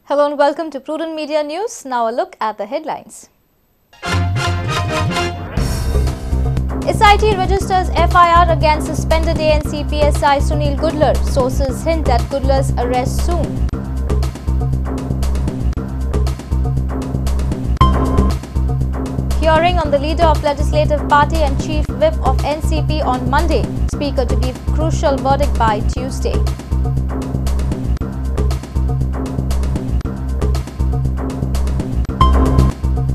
Hello and welcome to Prudent Media News. Now a look at the headlines. SIT registers FIR against suspended ANC PSI Sunil Gudlar. Sources hint at Gudlar's arrest soon. Hearing on the leader of Legislative Party and Chief Whip of NCP on Monday. Speaker to give crucial verdict by Tuesday.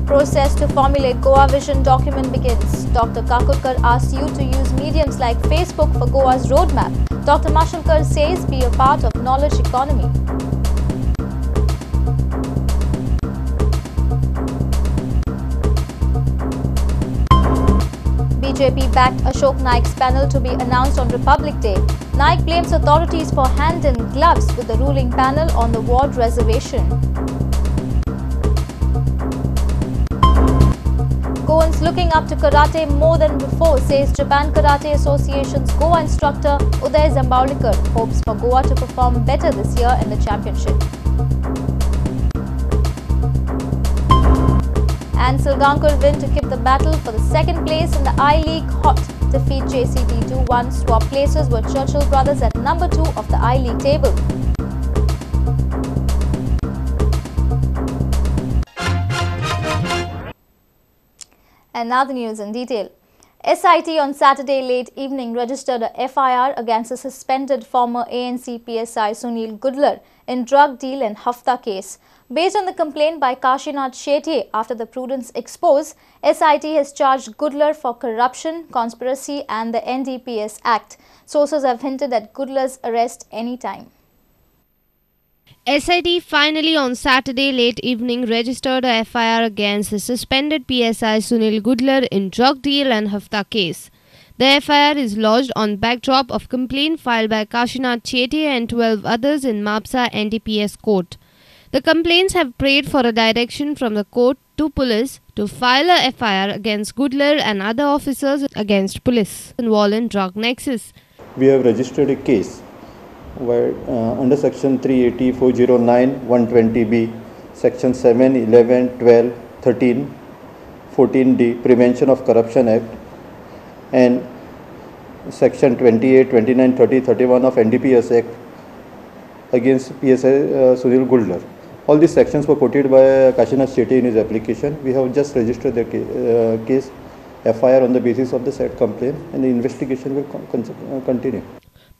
Process to formulate Goa Vision document begins. Dr. Kakurkar asks you to use mediums like Facebook for Goa's roadmap. Dr. Mashulkar says be a part of knowledge economy. BJP backed Ashok Naik's panel to be announced on Republic Day. Naik blames authorities for hand in gloves with the ruling panel on the ward reservation. Goans looking up to karate more than before, says Japan Karate Association's Goa instructor Uday Zambaulikar. Hopes for Goa to perform better this year in the championship. And Silgankar win to keep the battle for the second place in the I-League hot. Defeat JCT 2-1, swap places with Churchill Brothers at number 2 of the I-League table. And now the news in detail. SIT on Saturday late evening registered a FIR against a suspended former ANC PSI Sunil Gudlar in drug deal and Hafta case. Based on the complaint by Kashinath Shetye after the Prudence expose, SIT has charged Gudlar for corruption, conspiracy and the NDPS Act. Sources have hinted at Gudlar's arrest anytime. SIT finally on Saturday late evening registered a FIR against the suspended PSI Sunil Gudlar in drug deal and Hafta case. The FIR is lodged on backdrop of complaint filed by Kashinath Shetye and 12 others in Mapsa NDPS court. The complaints have prayed for a direction from the court to police to file a FIR against Gudlar and other officers against police involved in drug nexus. We have registered a case where under section 380, 409, 120B, section 7, 11, 12, 13, 14D, Prevention of Corruption Act, and section 28, 29, 30, 31 of NDPS Act against PSI Sunil Gudlar. All these sections were quoted by Kashinath Shetye in his application. We have just registered the case FIR on the basis of the said complaint, and the investigation will continue.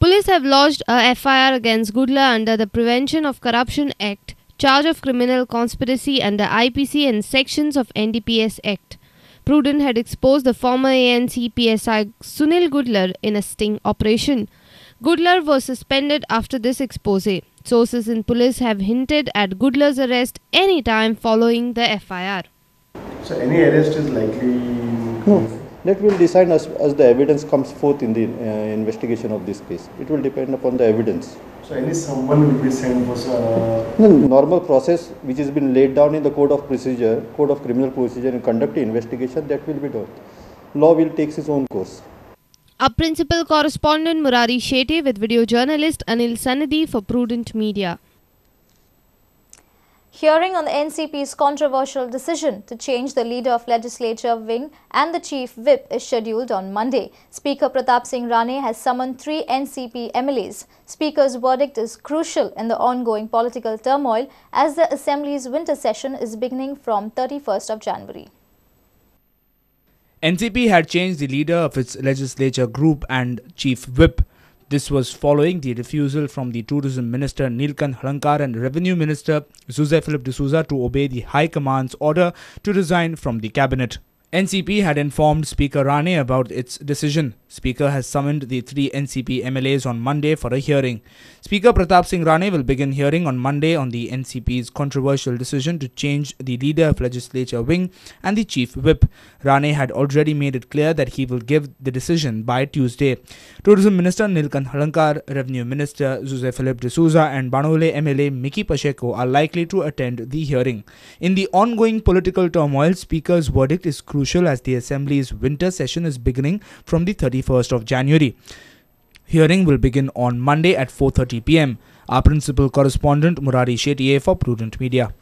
Police have lodged a FIR against Gudlar under the Prevention of Corruption Act, charge of criminal conspiracy under IPC and sections of NDPS Act. Prudent had exposed the former ANC PSI Sunil Gudlar in a sting operation. Gudlar was suspended after this expose. Sources in police have hinted at Gudlar's arrest any time following the FIR. So any arrest is likely? No. That will decide as the evidence comes forth in the investigation of this case. It will depend upon the evidence. So any someone will be sent for the normal process which has been laid down in the Code of Criminal Procedure and conduct the investigation, that will be done. Law will take its own course. Our principal correspondent Murari Shetye with video journalist Anil Sanidhi for Prudent Media. Hearing on the NCP's controversial decision to change the leader of legislature wing and the chief whip is scheduled on Monday. Speaker Pratap Singh Rane has summoned 3 NCP MLAs. Speaker's verdict is crucial in the ongoing political turmoil as the Assembly's winter session is beginning from 31st of January. NCP had changed the leader of its legislature group and chief whip. This was following the refusal from the Tourism Minister Neelkanth Halankar and Revenue Minister Jose Philip D'Souza to obey the High Command's order to resign from the cabinet. NCP had informed Speaker Rane about its decision. Speaker has summoned the 3 NCP MLAs on Monday for a hearing. Speaker Pratap Singh Rane will begin hearing on Monday on the NCP's controversial decision to change the leader of legislature wing and the chief whip. Rane had already made it clear that he will give the decision by Tuesday. Tourism Minister Neelkanth Halankar, Revenue Minister Jose Philip D'Souza and Banole MLA Miki Pacheco are likely to attend the hearing. In the ongoing political turmoil, Speaker's verdict is crucial as the Assembly's winter session is beginning from the 31st of January. Hearing will begin on Monday at 4:30 p.m. Our principal correspondent Murari Shetye for Prudent Media.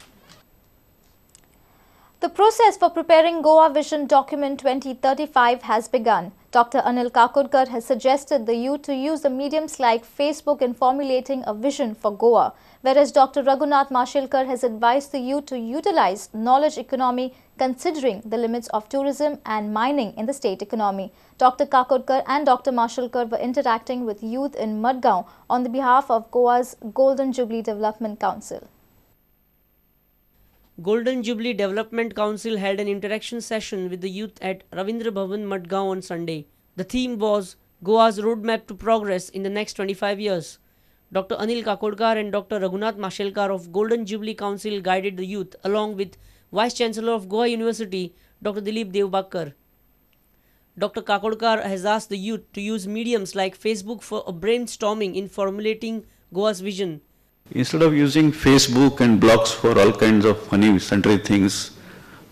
The process for preparing Goa Vision Document 2035 has begun. Dr. Anil Kakodkar has suggested the youth to use the mediums like Facebook in formulating a vision for Goa, whereas Dr. Raghunath Mashelkar has advised the youth to utilize knowledge economy considering the limits of tourism and mining in the state economy. Dr. Kakodkar and Dr. Mashelkar were interacting with youth in Madgaon on the behalf of Goa's Golden Jubilee Development Council. Golden Jubilee Development Council held an interaction session with the youth at Ravindra Bhavan, Madgaon on Sunday. The theme was Goa's roadmap to progress in the next 25 years. Dr. Anil Kakodkar and Dr. Raghunath Mashelkar of Golden Jubilee Council guided the youth along with Vice Chancellor of Goa University, Dr. Dilip Devbakkar. Dr. Kakodkar has asked the youth to use mediums like Facebook for a brainstorming in formulating Goa's vision. Instead of using Facebook and blogs for all kinds of funny, sundry things,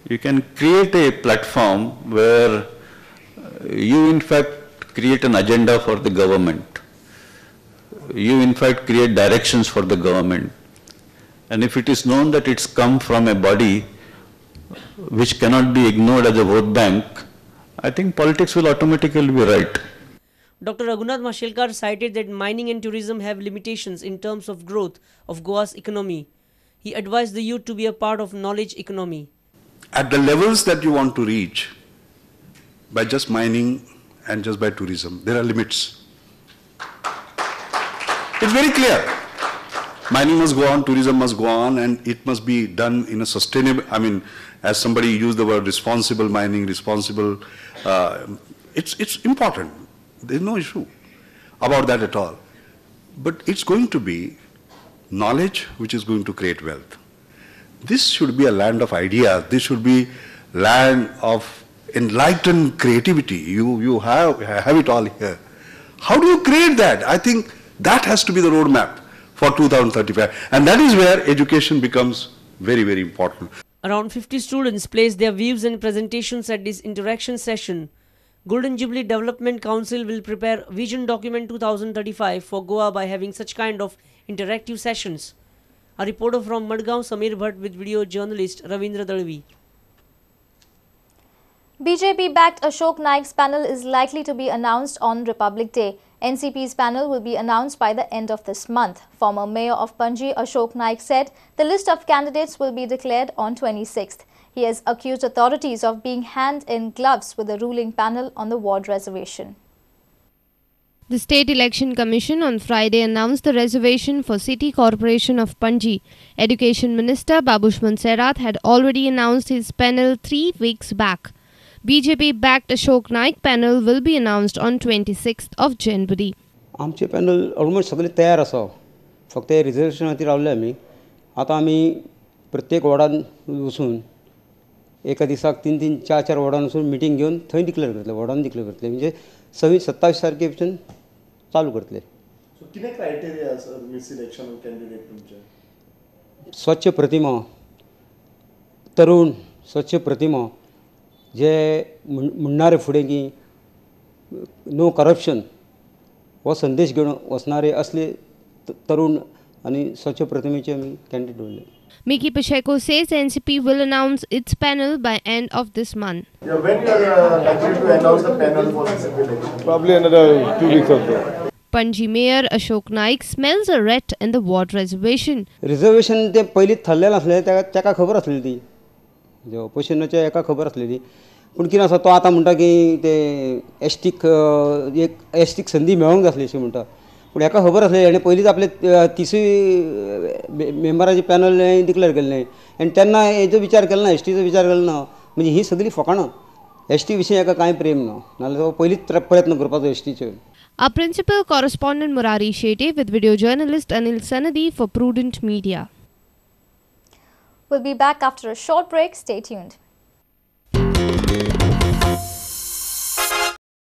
you can create a platform where you in fact create an agenda for the government. You in fact create directions for the government. And if it is known that it's come from a body which cannot be ignored as a vote bank, I think politics will automatically be right. Dr. Raghunath Mashelkar cited that mining and tourism have limitations in terms of growth of Goa's economy. He advised the youth to be a part of knowledge economy. At the levels that you want to reach, by just mining and just by tourism, there are limits. It's very clear. Mining must go on, tourism must go on, and it must be done in a sustainable, as somebody used the word responsible mining, responsible, it's important. There's no issue about that at all. But it's going to be knowledge which is going to create wealth. This should be a land of ideas. This should be land of enlightened creativity. You have it all here. How do you create that? I think that has to be the roadmap for 2035. And that is where education becomes very, very important. Around 50 students placed their views and presentations at this interaction session. Golden Jubilee Development Council will prepare Vision Document 2035 for Goa by having such kind of interactive sessions. A reporter from Madgaon, Samir Bhatt, with video journalist Ravindra Dalvi. BJP-backed Ashok Naik's panel is likely to be announced on Republic Day. NCP's panel will be announced by the end of this month. Former Mayor of Panji, Ashok Naik, said the list of candidates will be declared on 26th. He has accused authorities of being hand in gloves with the ruling panel on the ward reservation. The State Election Commission on Friday announced the reservation for City Corporation of Panji. Education Minister Babushman Serat had already announced his panel 3 weeks back. BJP-backed Ashok Naik panel will be announced on 26th of January. आमचे panel almost सगळे तयार आसा. फक्त reservation खातीर रावले आमी. आतां आमी प्रत्येक वॉर्डान वचून एका दिसाक 3-3, 4-4 वॉर्डान वचून मिटींग घेवन थंय डिक्लेअर करतले, वॉर्डान डिक्लेअर करतले. म्हणजे 26-27 तारखेच्यान चालू करतले. कितें क्रायटेरिया आसा सिलेक्शन कॅन्डिडेट तुमचे? स्वच्छ प्रतिमा, तरुण स्वच्छ प्रतिमा, जे म्हणणारे फुडें की नो करप्शन हो संदेश घेवन वचणारे असले तरुण आणि स्वच्छ प्रतिमेचे आमी कॅन्डिडेट दवरले. Miki Pacheco says NCP will announce its panel by end of this month. Yeah, when you are likely to announce the panel for this election? Probably another 2 weeks or so. Panji Mayor Ashok Naik smells a rat in the ward reservation. Reservation ते पयलींच थारलेलें आसलें, ताका खबर आसलेली ती, जे ऑपोजिशनाच्या एका खबर आसलेली. पूण कितें आसा तो आतां म्हणटा की ते एसटीक संदी मेळोंक जाय आसली अशें म्हणटा. पूण हेका खबर आसलें आनी पयलींच आपले 30 मेंबरांचे पॅनल डिक्लेअर केल्लें आनी तेन्ना हेजो विचार केलो ना, एसटीचो विचार केलो ना. म्हणजे ही सगळी फकाणां. एसटी विशीं हेका कांय प्रेम ना, नाजाल्यार तो पयलींच प्रयत्न करपाचो एसटीचेर. Our principal correspondent Murari Shetye with video journalist Anil Sanadi for Prudent Media. We'll be back after a short break. Stay tuned.